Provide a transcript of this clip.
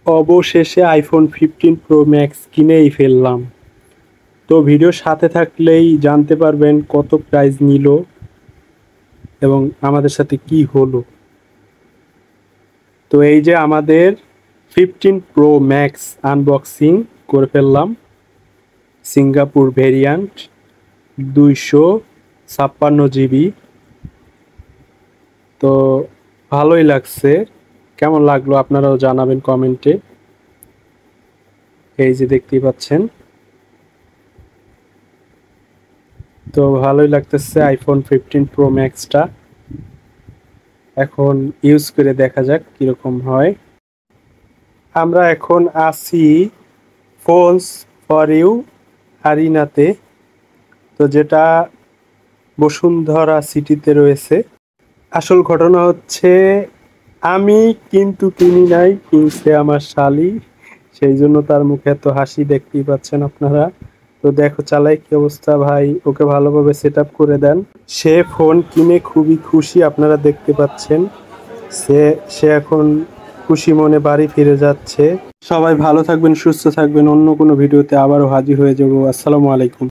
অবশেষে iPhone 15 pro max কিনেই ফেললাম। তো ভিডিওর সাথে থাকলেই জানতে পারবেন কত প্রাইস নিল এবং আমাদের সাথে কি হলো। তো এই যে আমাদের 15 প্রো ম্যাক্স আনবক্সিং করে ফেললাম। Singapore variant 256 GB. তো ভালোই লাগছে। কেমন লাগলো আপনারাও জানাবেন কমেন্টে। এই যে দেখতেই পাচ্ছেন। তো ভালোই লাগতেছে আইফোন 15 প্রো ম্যাক্সটা। এখন ইউজ করে দেখা যাক কিরকম হয়। আমরা এখন আছি ফোনস ফর ইউ আরিনাতে, তো যেটা বসুন্ধরা সিটিতে রয়েছে। আসল ঘটনা হচ্ছে আমি কিন্তু কিনি নাই, কিনছে আমার শালি, সেই জন্য তার মুখে এত হাসি দেখতেই পাচ্ছেন আপনারা। তো দেখো চালাই কি অবস্থা ভাই, ওকে ভালোভাবে সেট আপ করে দেন। সে ফোন কিনে খুবই খুশি, আপনারা দেখতে পাচ্ছেন। সে সে এখন খুশি মনে বাড়ি ফিরে যাচ্ছে। সবাই ভালো থাকবেন, সুস্থ থাকবেন। অন্য কোনো ভিডিওতে আবারও হাজির হয়ে যাব। আসসালামু আলাইকুম।